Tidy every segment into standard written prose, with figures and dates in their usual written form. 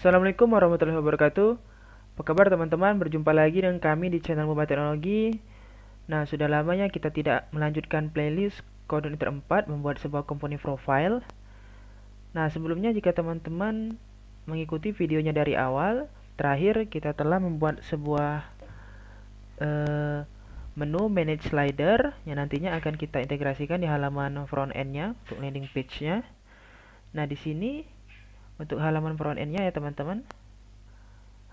Assalamualaikum warahmatullahi wabarakatuh. Apa kabar teman-teman? Berjumpa lagi dengan kami di channel Mobile Teknologi. Nah, sudah lamanya kita tidak melanjutkan playlist koordinator 4 membuat sebuah komponen profile. Nah, sebelumnya jika teman-teman mengikuti videonya dari awal, terakhir kita telah membuat sebuah eh, menu manage slider yang nantinya akan kita integrasikan di halaman front end-nya untuk landing page-nya. Nah, di sini untuk halaman front end-nya ya teman-teman,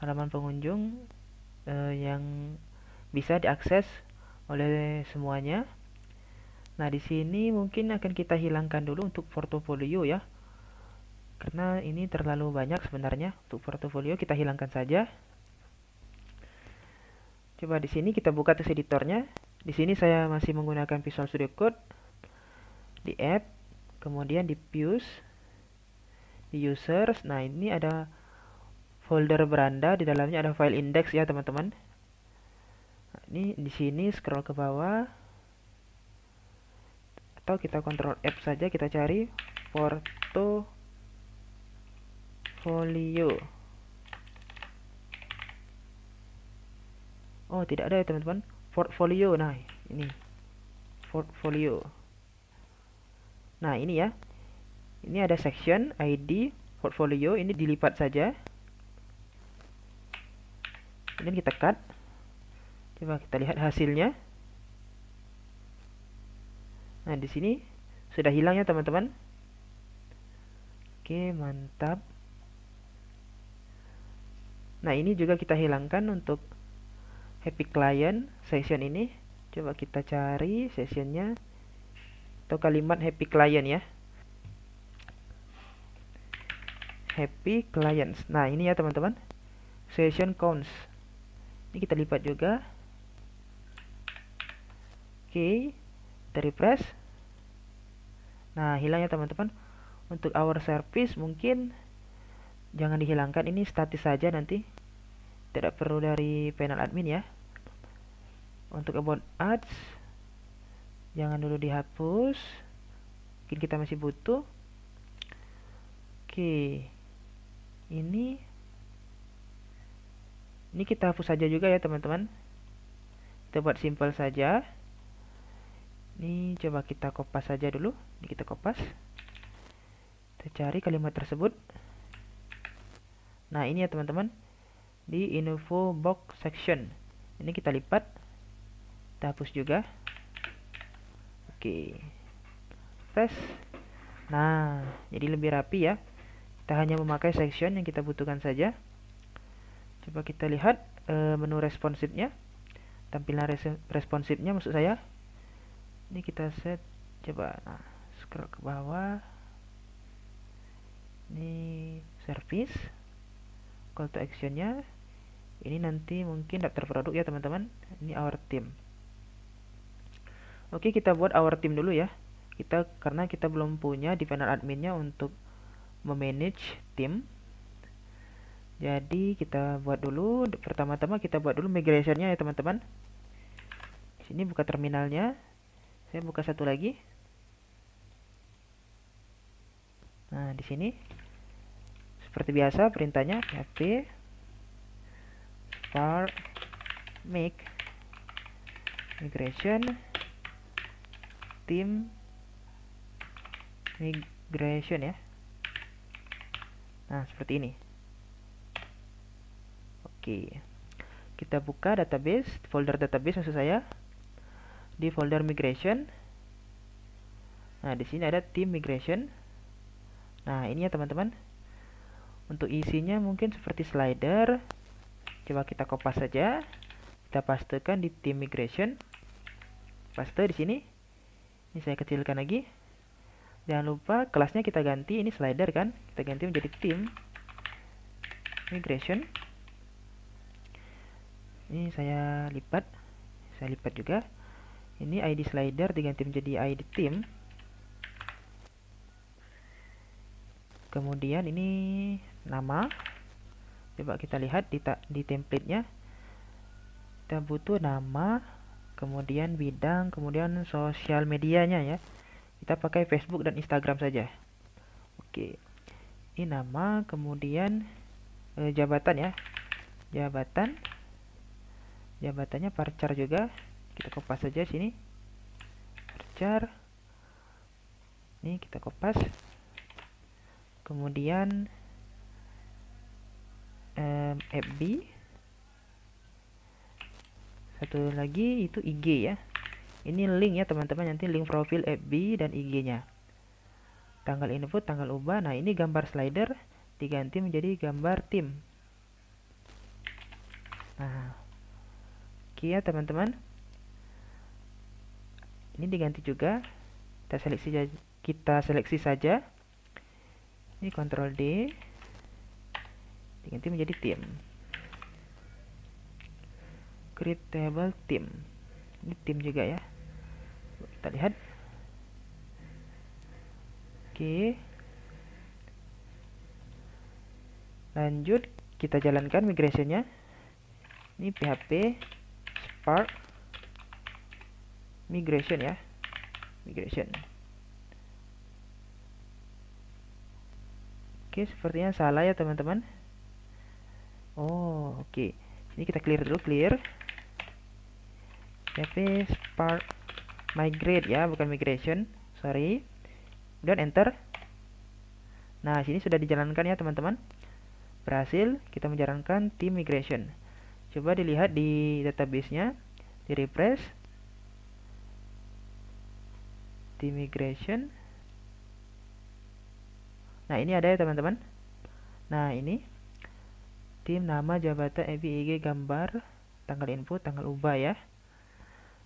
halaman pengunjung yang bisa diakses oleh semuanya. Nah, di sini mungkin akan kita hilangkan dulu untuk portofolio ya. Karena ini terlalu banyak sebenarnya. Untuk portofolio kita hilangkan saja. Coba di sini kita buka text editornya. Di sini saya masih menggunakan Visual Studio Code. Di app, kemudian di views, di users. Nah, ini ada folder beranda, di dalamnya ada file index ya, teman-teman. Nah, ini di sini scroll ke bawah. Atau kita Ctrl F saja, kita cari portofolio. Oh, tidak ada ya teman-teman. Portfolio. Nah, ini portfolio. Nah, ini ya. Ini ada section ID portfolio, ini dilipat saja. Kemudian kita cut. Coba kita lihat hasilnya. Nah, di sini sudah hilang ya teman-teman. Oke, mantap. Nah, ini juga kita hilangkan untuk happy client session ini. Coba kita cari sessionnya atau kalimat happy client ya. Happy clients. Nah, ini ya teman-teman. Session counts. Ini kita lipat juga. Oke, kita refresh. Nah, hilang ya teman-teman. Untuk our service mungkin jangan dihilangkan, ini statis saja nanti. Tidak perlu dari panel admin ya. Untuk about ads jangan dulu dihapus. Mungkin kita masih butuh. Oke. Ini kita hapus saja juga ya teman-teman. Kita buat simple saja. Ini coba kita kopas saja dulu. Ini kita kopas. Kita cari kalimat tersebut. Nah, ini ya teman-teman. Di info box section. Ini kita lipat. Kita hapus juga. Oke. Press. Nah, jadi lebih rapi ya. Kita hanya memakai section yang kita butuhkan saja. Coba kita lihat menu responsifnya. Tampilan responsifnya maksud saya. Ini kita set, coba scroll ke bawah. Ini service, call to actionnya. Ini nanti mungkin daftar produk ya teman-teman. Ini our team. Oke, kita buat our team dulu ya. Karena kita belum punya di panel adminnya untuk memanage tim. Jadi kita buat dulu. Pertama-tama kita buat dulu migrationnya ya teman-teman. Sini buka terminalnya. Saya buka satu lagi. Nah, di sini seperti biasa perintahnya php start make migration team migration ya. Nah, seperti ini. Oke. Kita buka database, folder database maksud saya. Di folder migration. Nah, di sini ada team migration. Nah, ini ya teman-teman. Untuk isinya mungkin seperti slider. Coba kita kopas saja. Kita pastekan di team migration. Paste di sini. Ini saya kecilkan lagi. Jangan lupa kelasnya kita ganti. Ini slider kan. Kita ganti menjadi team migration. Ini saya lipat. Saya lipat juga. Ini ID slider diganti menjadi ID team. Kemudian ini nama. Coba kita lihat di template-nya. Kita butuh nama, kemudian bidang, kemudian sosial medianya ya. Kita pakai Facebook dan Instagram saja. Oke. Ini nama, kemudian jabatan ya, jabatannya varchar juga, kita kopas saja sini, varchar, ini kita kopas, kemudian FB, satu lagi itu IG ya. Ini link ya teman-teman, nanti link profil FB dan IG-nya. Tanggal input, tanggal ubah. Nah, ini gambar slider diganti menjadi gambar tim. Nah, oke ya teman-teman. Ini diganti juga. Kita seleksi saja. Ini Ctrl D. Diganti menjadi tim. Create table tim. Ini tim juga ya. Kita lihat. Oke. Lanjut, kita jalankan migrationnya. Ini PHP Spark migration ya. Migration. Oke, sepertinya salah ya teman-teman. Oh, oke. Ini kita clear dulu, clear. PHP Spark migrate ya, bukan migration. Sorry. Dan enter. Nah, sini sudah dijalankan ya teman-teman. Berhasil kita menjalankan tim migration. Coba dilihat di database-nya, di refresh. Tim migration. Nah, ini ada ya teman-teman. Nah, ini tim, nama, jabatan, FB, IG, gambar, tanggal input, tanggal ubah ya.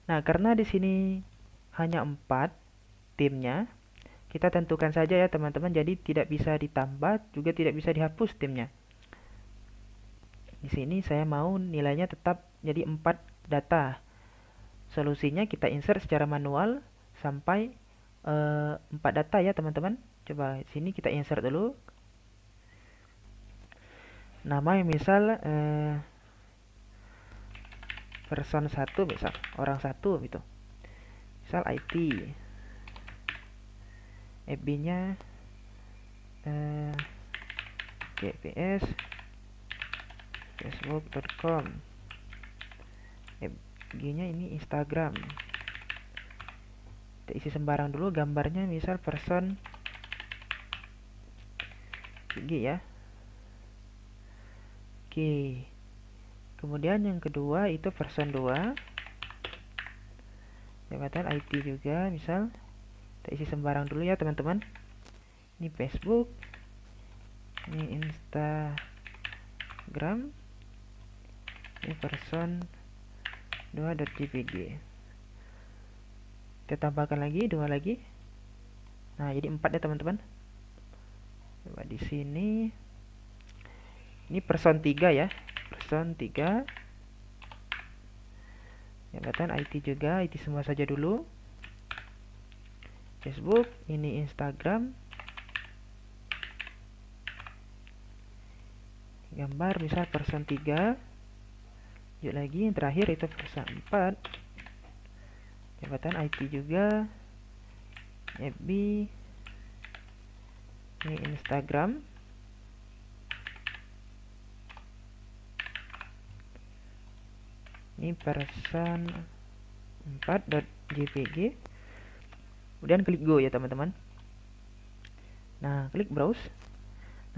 Nah, karena di sini hanya 4 timnya, kita tentukan saja ya teman-teman, jadi tidak bisa ditambah, juga tidak bisa dihapus timnya. Di sini saya mau nilainya tetap jadi 4 data. Solusinya kita insert secara manual sampai 4 data ya teman-teman. Coba sini kita insert dulu. Nama yang misal person 1 misal, orang 1 gitu. Misal IT. FB-nya GPS facebook.com. FG-nya ini Instagram. Kita isi sembarang dulu, gambarnya misal person IG ya. Oke. Kemudian yang kedua itu person 2. Jabatan IT juga, misal kita isi sembarang dulu ya teman-teman. Ini Facebook, ini Instagram, ini person 2.jpg. Kita tambahkan lagi 2 lagi. Nah, jadi 4 ya teman-teman. Coba di sini. Ini person 3 ya. Person 3. Jabatan IT juga, IT semua saja dulu. Facebook, ini Instagram. Gambar misal person 3. Lanjut lagi, yang terakhir itu person 4. Jabatan IT juga. FB. Ini Instagram. Ini person 4.jpg. Kemudian klik go ya teman-teman. Nah, klik browse.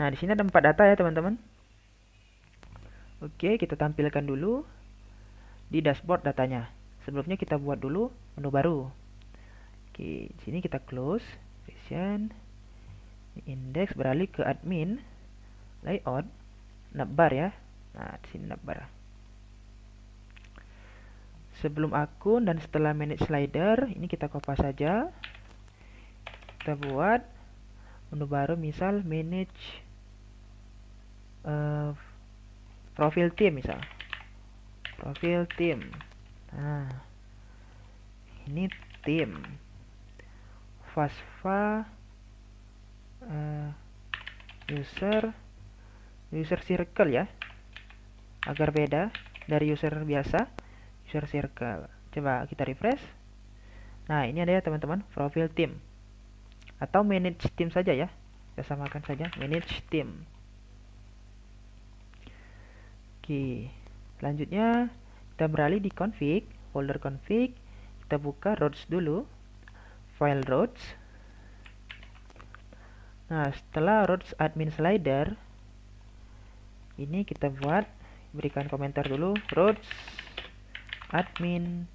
Nah, di sini ada 4 data ya teman-teman. Oke, kita tampilkan dulu di dashboard datanya. Sebelumnya kita buat dulu menu baru. Oke, di sini kita close, version, index, beralih ke admin, layout, navbar ya. Nah, di sini navbar. Sebelum akun dan setelah manage slider, ini kita kopas saja. Kita buat menu baru, misal manage profil tim misal. Profil tim. Nah, ini tim. Fasfa user circle ya. Agar beda dari user biasa. User circle. Coba kita refresh. Nah, ini ada ya teman-teman, profil tim. Atau manage tim saja ya. Kita samakan saja, manage tim. Oke, selanjutnya kita beralih di config, folder config, kita buka routes dulu, file routes. Nah, setelah routes admin slider, ini kita berikan komentar dulu, routes admin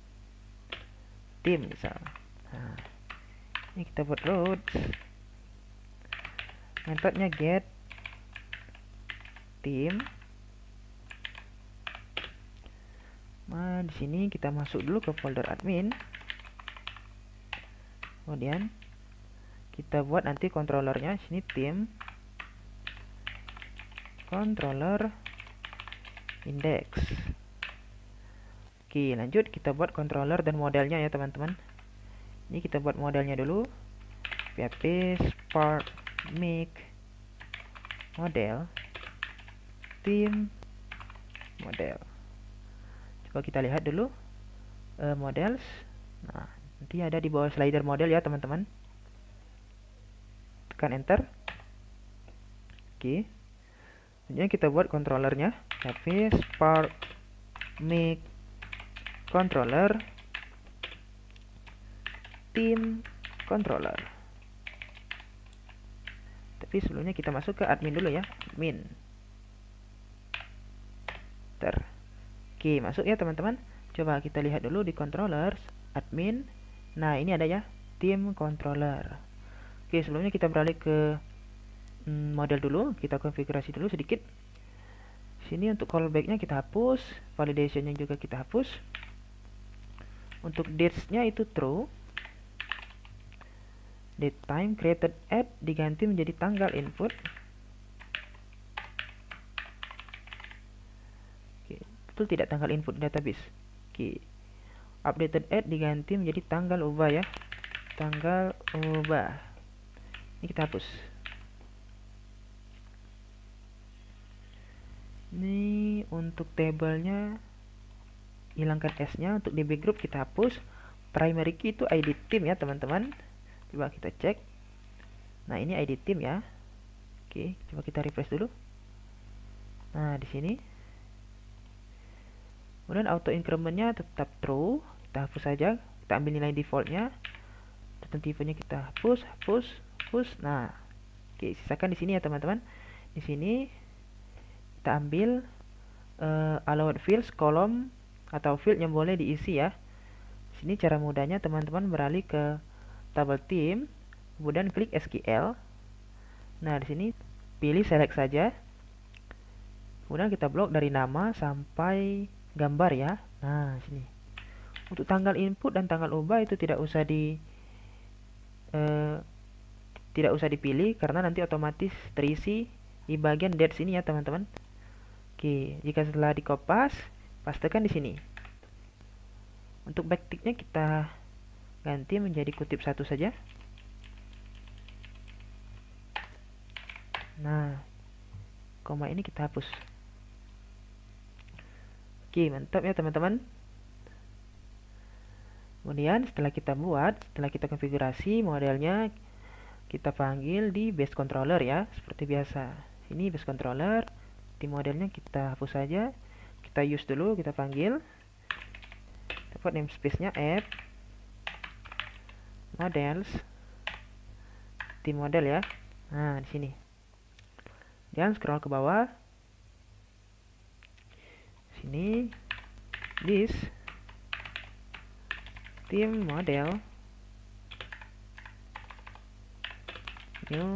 team misal. Nah, ini kita buat routes, metodenya get team. Nah, di sini kita masuk dulu ke folder admin. Kemudian kita buat nanti controllernya, sini tim controller index. Oke, lanjut kita buat controller dan modelnya ya teman-teman. Ini kita buat modelnya dulu, php spark make model tim model. Coba kita lihat dulu models. Nah, nanti ada di bawah slider model ya teman-teman. Tekan enter. Oke. Kemudian kita buat controllernya, php spark make controller team controller. Tapi sebelumnya kita masuk ke admin dulu ya, admin. Oke, masuk ya teman-teman. Coba kita lihat dulu di controllers, admin. Nah, ini ada ya, tim controller. Oke, sebelumnya kita beralih ke model dulu, kita konfigurasi dulu sedikit. Sini untuk callback-nya kita hapus, validation-nya juga kita hapus. Untuk dates-nya itu true. Date time created at diganti menjadi tanggal input. Betul tidak tanggal input database? Oke. Updated at diganti menjadi tanggal ubah ya. Tanggal ubah. Ini kita hapus. Ini untuk tabelnya hilangkan S-nya. Untuk DB group kita hapus. Primary key itu ID team ya teman-teman. Coba kita cek. Nah, ini ID team ya. Oke, coba kita refresh dulu. Nah, di sini. Kemudian auto incrementnya tetap true, kita hapus saja, kita ambil nilai defaultnya, tertentunya kita hapus. Nah, oke, sisakan di sini ya teman-teman. Di sini kita ambil allowed fields, kolom atau field yang boleh diisi ya. Di sini cara mudahnya teman-teman beralih ke table team, kemudian klik SQL. Nah, di sini pilih select saja, kemudian kita blok dari nama sampai gambar ya. Nah, sini. Untuk tanggal input dan tanggal ubah itu tidak usah dipilih karena nanti otomatis terisi di bagian dates ini ya, teman-teman. Oke, jika setelah dikopas, pastekan di sini. Untuk backticknya kita ganti menjadi kutip satu saja. Nah, koma ini kita hapus. Oke, mantap ya teman-teman. Kemudian setelah kita konfigurasi modelnya, kita panggil di base controller ya, seperti biasa. Ini base controller, di modelnya kita hapus saja. Kita use dulu, kita panggil. Kita buat namespace-nya add models di model ya. Nah, di sini. Dan scroll ke bawah. Sini this team model new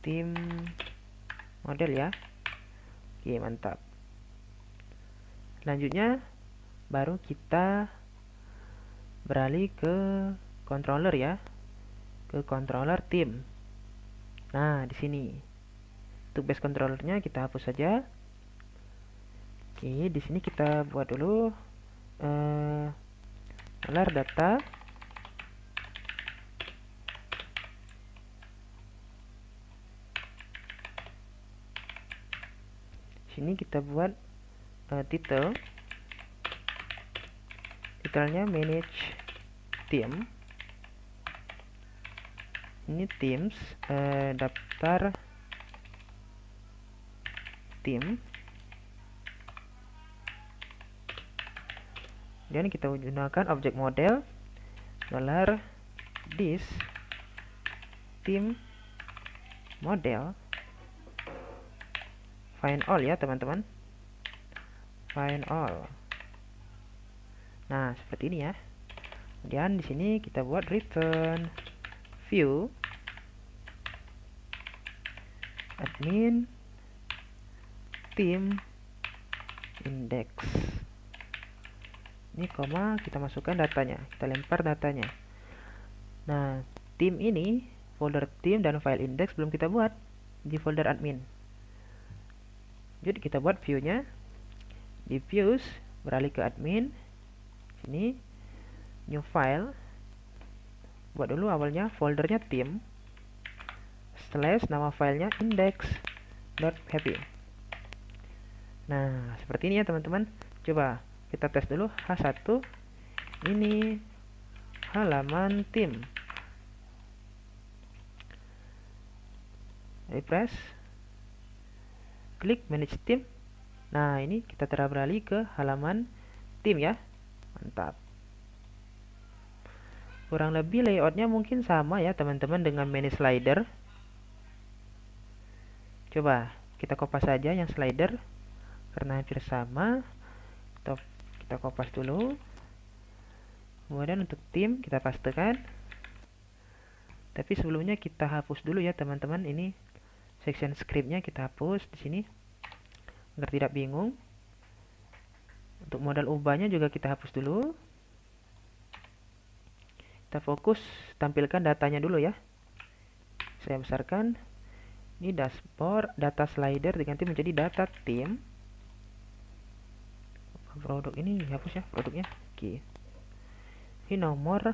team model ya. Oke, mantap. Selanjutnya baru kita beralih ke controller ya, ke controller team. Nah, di sini untuk base controllernya kita hapus saja. Oke, di sini kita buat dulu lar data sini kita buat titelnya manage team. Ini teams, daftar tim. Kemudian kita gunakan objek model $this theme model find all ya teman-teman, find all. Nah, seperti ini ya. Kemudian di sini kita buat return view admin theme index. Ini koma, kita masukkan datanya, kita lempar datanya. Nah, theme ini, folder theme dan file index belum kita buat di folder admin. Jadi kita buat view-nya, diffuse, beralih ke admin. Sini, new file. Buat dulu awalnya foldernya theme, / nama filenya index.php. Nah, seperti ini ya teman-teman. Coba kita tes dulu H1. Ini halaman theme. Refresh. Klik manage theme. Nah, ini kita beralih ke halaman theme ya. Mantap. Kurang lebih layoutnya mungkin sama ya teman-teman dengan manage slider. Coba kita kopas saja yang slider karena hampir sama. Kita kopas dulu. Kemudian untuk theme kita pastekan. Tapi sebelumnya kita hapus dulu ya teman-teman. Ini section scriptnya kita hapus di sini agar tidak bingung. Untuk modal ubahnya juga kita hapus dulu. Kita fokus tampilkan datanya dulu ya. Saya besarkan. Ini dashboard, data slider diganti menjadi data theme. Produk ini hapus ya produknya. Oke. Ini nomor.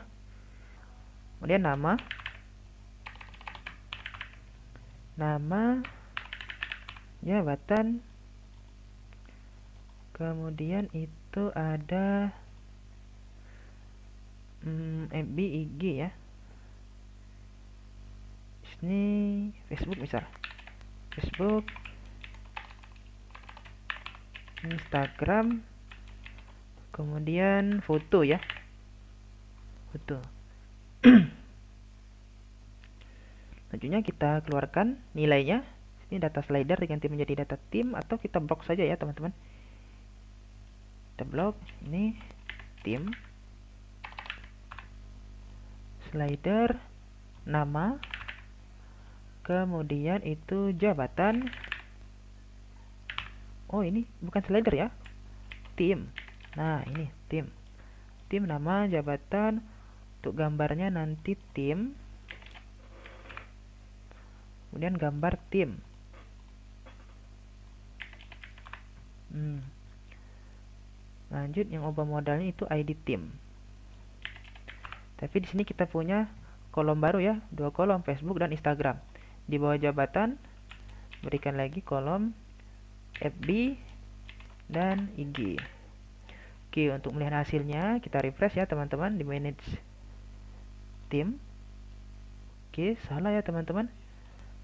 Kemudian nama. Nama jabatan. Kemudian itu ada FB, IG ya. Ini Facebook misal. Facebook, Instagram, kemudian foto ya. Foto. Selanjutnya kita keluarkan nilainya. Ini data slider diganti menjadi data theme atau kita blok saja ya teman-teman. Kita blok ini theme, slider, nama, kemudian itu jabatan. Oh, ini bukan slider ya, theme. Nah, ini theme. Theme, nama, jabatan. Untuk gambarnya nanti theme. Kemudian gambar theme. Lanjut yang ubah modalnya itu ID theme. Tapi di sini kita punya kolom baru ya, 2 kolom Facebook dan Instagram. Di bawah jabatan berikan lagi kolom FB dan IG. Oke, untuk melihat hasilnya kita refresh ya teman-teman di manage theme. Oke, salah ya teman-teman.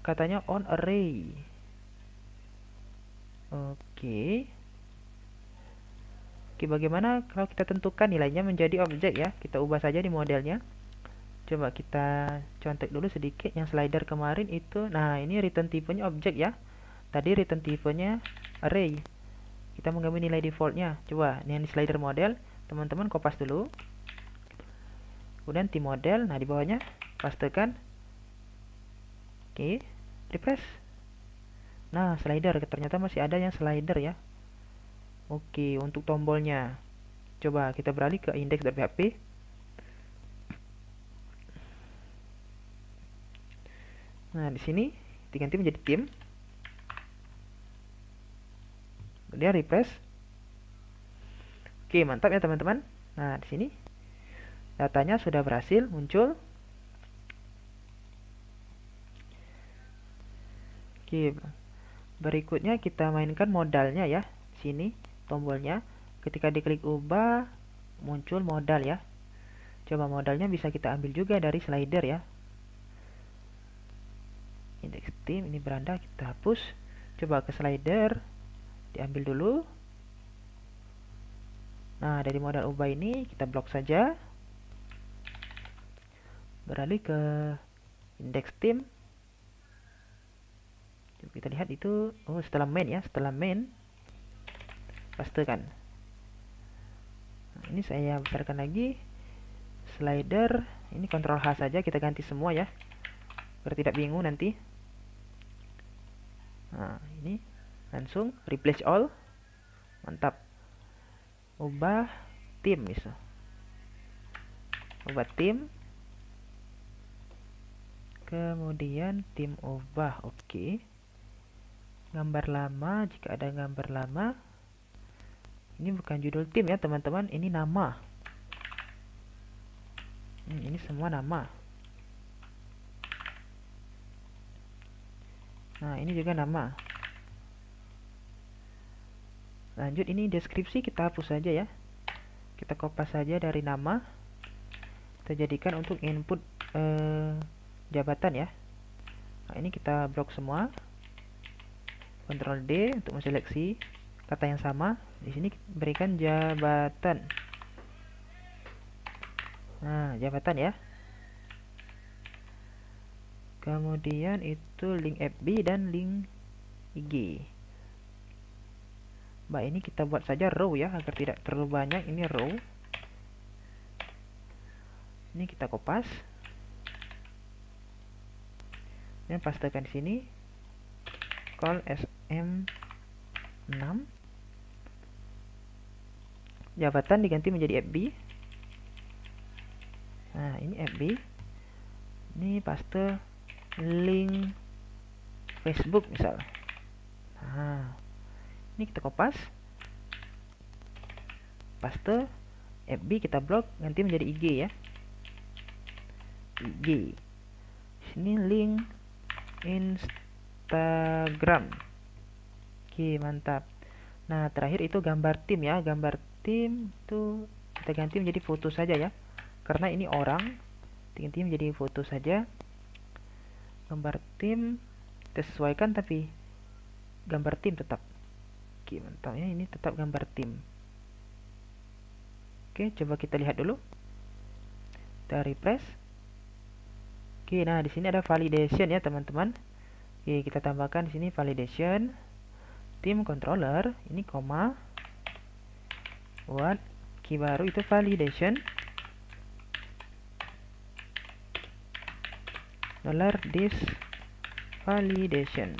Katanya on array. Oke. Oke, bagaimana kalau kita tentukan nilainya menjadi objek ya? Kita ubah saja di modelnya. Coba kita contek dulu sedikit yang slider kemarin itu. Nah, ini return tipenya objek ya. Tadi return tipenya array. Kita mengambil nilai defaultnya. Coba, ini yang di slider model, teman-teman kopas dulu. Kemudian tim model, nah di bawahnya pastekan. Oke, refresh. Nah, slider, ternyata masih ada yang slider ya. Oke, untuk tombolnya. Coba kita beralih ke index.php. Nah, di sini diganti menjadi theme. Kemudian refresh. Oke, mantap ya teman-teman. Nah, di sini datanya sudah berhasil muncul. Oke, berikutnya kita mainkan modalnya ya. Sini tombolnya, ketika diklik ubah muncul modal ya. Coba modalnya bisa kita ambil juga dari slider ya. Index theme ini beranda kita hapus. Coba ke slider, diambil dulu. Nah, dari modal ubah ini kita blok saja. Beralih ke indeks tim. Coba kita lihat itu, oh setelah main ya, setelah main pastekan. Nah, ini saya besarkan lagi. Slider, ini Ctrl H saja, kita ganti semua ya, biar tidak bingung nanti. Nah, ini langsung replace all. Mantap. Ubah tim bisa. Ubah tim. Kemudian tim ubah. Oke. Gambar lama, jika ada gambar lama. Ini bukan judul tim ya, teman-teman. Ini nama. Ini semua nama. Nah, ini juga nama. Lanjut, ini deskripsi kita hapus saja ya. Kita kopas saja dari nama. Kita jadikan untuk input jabatan ya. Nah, ini kita blok semua. Ctrl D untuk menseleksi kata yang sama. Di sini berikan jabatan. Nah, jabatan ya. Kemudian itu link FB dan link IG. Baik, ini kita buat saja row ya, agar tidak terlalu banyak. Ini row. Ini kita kopas. Dan pastekan di sini. Call SM6. Jabatan diganti menjadi FB. Nah, ini FB. Ini paste link Facebook misal. Nah, ini kita kopas. Paste FB kita blok, ganti menjadi IG ya. IG. Sini link Instagram. Oke, mantap. Nah, terakhir itu gambar tim ya. Gambar tim itu kita ganti menjadi foto saja ya. Karena ini orang, ganti menjadi foto saja. Gambar tim kita sesuaikan, tapi gambar tim tetap. Oke, mantap ya. Ini tetap gambar tim. Oke, coba kita lihat dulu. Kita refresh. Oke, nah di sini ada validation ya, teman-teman. Oke, kita tambahkan di sini validation. Tim controller, ini koma. Buat key baru itu validation. $this validation.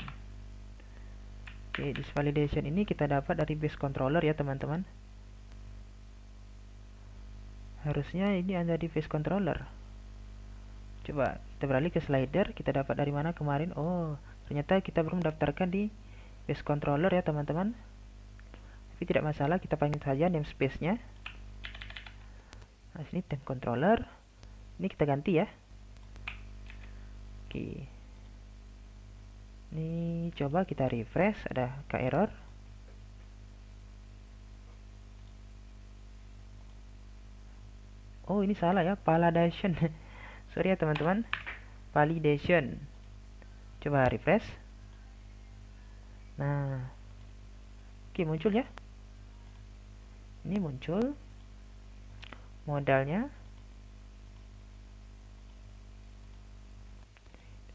Oke, this validation ini kita dapat dari base controller ya, teman-teman. Harusnya ini ada di base controller. Coba kita beralih ke slider, kita dapat dari mana kemarin? Oh, ternyata kita belum mendaftarkan di base controller ya, teman-teman. Tapi tidak masalah, kita panggil saja namespace-nya. Nah, sini temp controller. Ini kita ganti ya. Oke. Ini coba kita refresh, ada ke error. Oh, ini salah ya, validation. Sorry ya, teman-teman. Validation. Coba refresh. Nah. Oke, muncul ya. Ini muncul modalnya.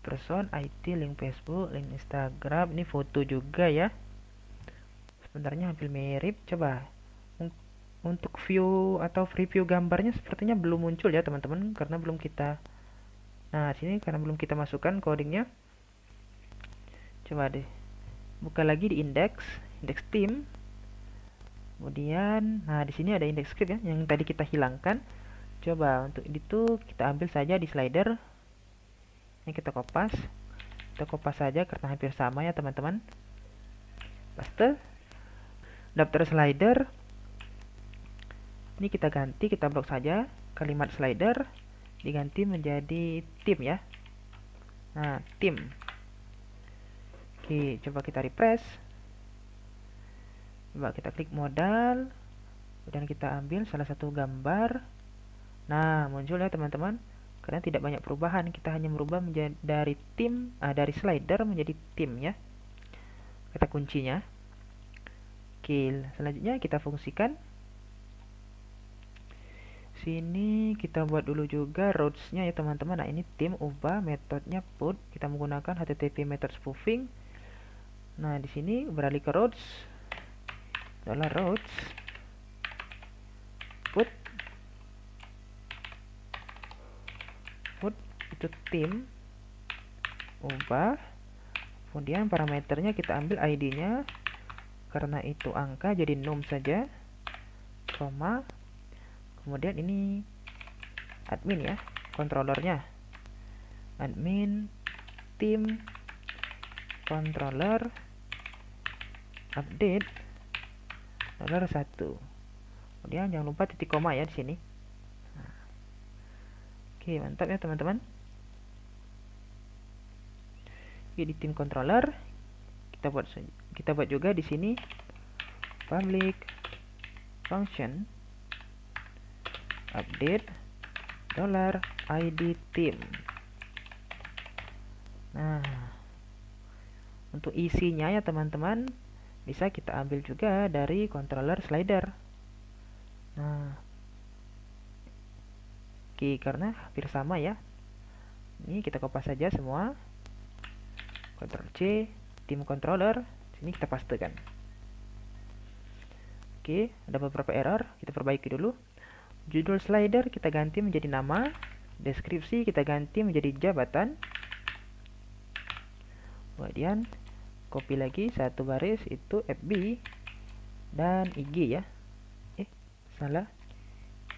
Person, IT, link Facebook, link Instagram. Ini foto juga ya. Sebenarnya hampir mirip. Coba untuk view atau preview gambarnya sepertinya belum muncul ya, teman-teman, karena belum kita. Nah, sini karena belum kita masukkan codingnya. Coba deh buka lagi di indeks tim. Kemudian, nah di sini ada indeks script ya, yang tadi kita hilangkan. Coba untuk itu kita ambil saja di slider. Ini kita kopas saja karena hampir sama ya, teman-teman. Paste. Daftar slider. Ini kita ganti, kita blok saja kalimat slider, diganti menjadi tim ya. Nah, tim. Oke, coba kita refresh. Coba kita klik modal, kemudian kita ambil salah satu gambar. Nah, muncul ya, teman-teman. Karena tidak banyak perubahan, kita hanya merubah menjadi dari tim, dari slider menjadi tim ya. Kata kuncinya. Oke, selanjutnya kita fungsikan. Sini kita buat dulu juga routes-nya ya teman-teman. Nah, ini tim ubah metodenya put. Kita menggunakan HTTP method spoofing. Nah, di sini beralih ke routes. $routes put itu tim ubah. Kemudian parameternya kita ambil ID-nya. Karena itu angka jadi num saja. Koma. Kemudian ini admin ya, controllernya. Admin tim controller update $1. Kemudian jangan lupa titik koma ya di sini. Nah, oke, mantap ya teman-teman. Oke, di tim controller kita buat juga di sini public function update $id team. Nah, untuk isinya ya teman-teman bisa kita ambil juga dari controller slider. Nah, oke, karena hampir sama ya. Ini kita kopas saja semua. Ctrl C, tim controller, sini kita pastekan. Oke, ada beberapa error, kita perbaiki dulu. Judul slider kita ganti menjadi nama, deskripsi kita ganti menjadi jabatan. Kemudian copy lagi satu baris itu FB dan IG ya. Salah.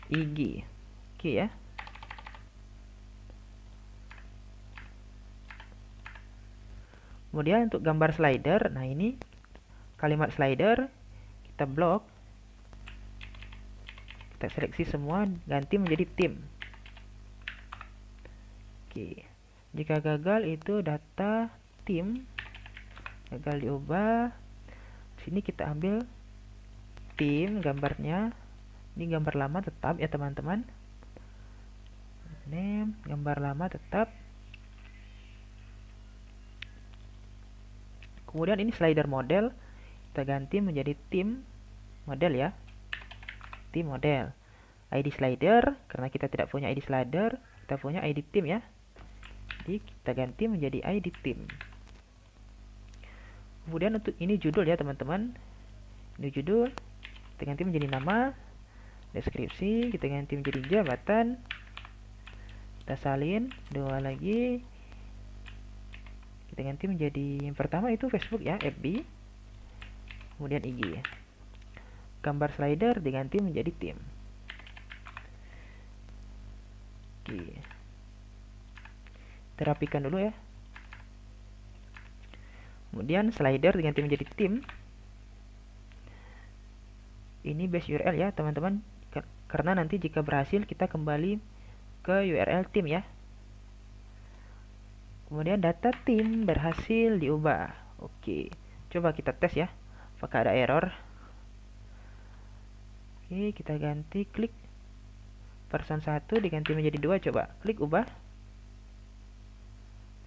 IG. Oke ya. Kemudian untuk gambar slider, nah ini kalimat slider kita blok. Kita seleksi semua, ganti menjadi tim. Oke. Jika gagal itu data tim, gagal diubah. Sini kita ambil tim gambarnya. Ini gambar lama tetap ya teman-teman. Name gambar lama tetap. Kemudian ini slider model kita ganti menjadi tim model ya. Tim model. ID slider karena kita tidak punya ID slider, kita punya ID tim ya. Jadi kita ganti menjadi ID tim. Kemudian untuk ini judul ya teman-teman. Ini judul kita ganti menjadi nama. Deskripsi kita ganti menjadi jabatan. Kita salin dua lagi. Kita ganti menjadi yang pertama itu Facebook ya, FB. Kemudian IG. Gambar slider diganti menjadi tim. Oke. Terapikan dulu ya. Kemudian slider diganti menjadi tim. Ini base URL ya teman-teman. Karena nanti jika berhasil kita kembali ke URL tim ya. Kemudian data tim berhasil diubah. Oke. Coba kita tes ya. Apakah ada error? Oke, kita ganti klik person 1 diganti menjadi 2. Coba klik ubah.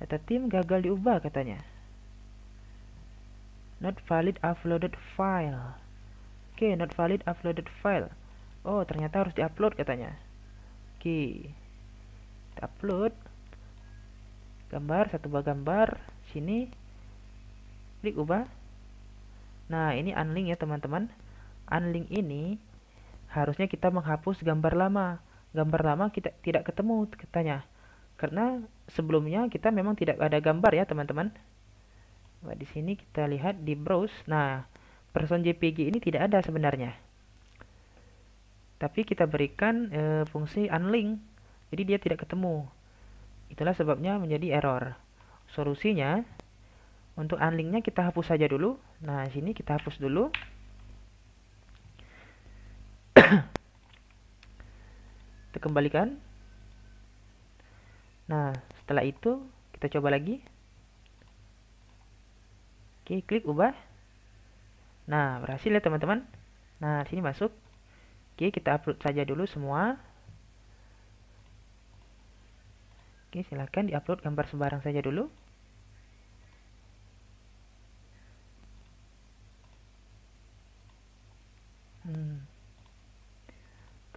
Data tim gagal diubah katanya. Not valid uploaded file. Oke, not valid uploaded file. Oh, ternyata harus diupload katanya. Oke. Kita upload gambar, satu buah gambar. Sini klik ubah. Nah, ini unlink ya teman-teman. Unlink ini harusnya kita menghapus gambar lama. Gambar lama kita tidak ketemu katanya. Karena sebelumnya kita memang tidak ada gambar ya teman-teman. Nah, di sini kita lihat di browse. Nah, person JPG ini tidak ada sebenarnya. Tapi kita berikan fungsi unlink. Jadi dia tidak ketemu. Itulah sebabnya menjadi error. Solusinya untuk unlinknya kita hapus saja dulu. Nah, sini kita hapus dulu. Kita kembalikan. Nah, setelah itu kita coba lagi. Oke, klik ubah. Nah, berhasil ya teman-teman. Nah, sini masuk. Oke, kita upload saja dulu semua. Oke, silahkan diupload gambar sembarang saja dulu.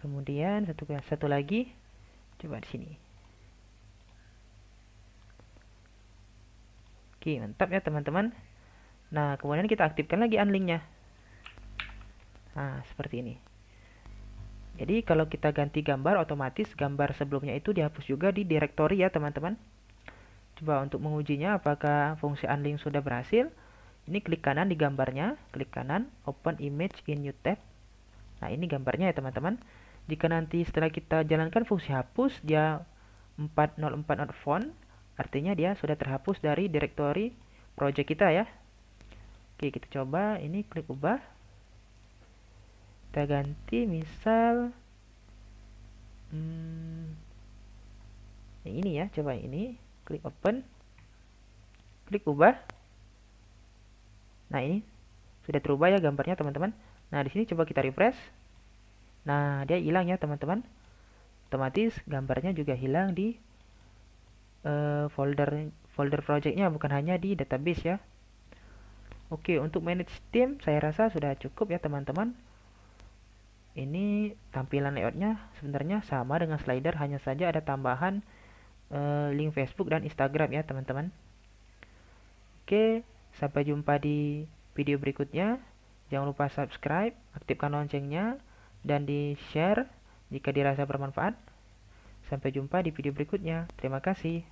Kemudian satu lagi, coba di sini. Oke, mantap ya teman-teman. Nah, kemudian kita aktifkan lagi unlinknya. Nah, seperti ini. Jadi kalau kita ganti gambar, otomatis gambar sebelumnya itu dihapus juga di directory ya teman-teman. Coba untuk mengujinya apakah fungsi unlink sudah berhasil. Ini klik kanan di gambarnya, klik kanan, open image in new tab. Nah, ini gambarnya ya teman-teman. Jika nanti setelah kita jalankan fungsi hapus, dia 404 not found, artinya dia sudah terhapus dari directory project kita ya. Oke, kita coba, ini klik ubah. Kita ganti misal yang ini ya, coba ini, klik open, klik ubah. Nah, ini sudah terubah ya gambarnya teman-teman. Nah, di sini coba kita refresh. Nah, dia hilang ya teman-teman. Otomatis gambarnya juga hilang di folder projectnya, bukan hanya di database ya. Oke, untuk manage theme saya rasa sudah cukup ya teman-teman. Ini tampilan layoutnya sebenarnya sama dengan slider, hanya saja ada tambahan link Facebook dan Instagram ya teman-teman. Oke, sampai jumpa di video berikutnya. Jangan lupa subscribe, aktifkan loncengnya, dan di share jika dirasa bermanfaat. Sampai jumpa di video berikutnya. Terima kasih.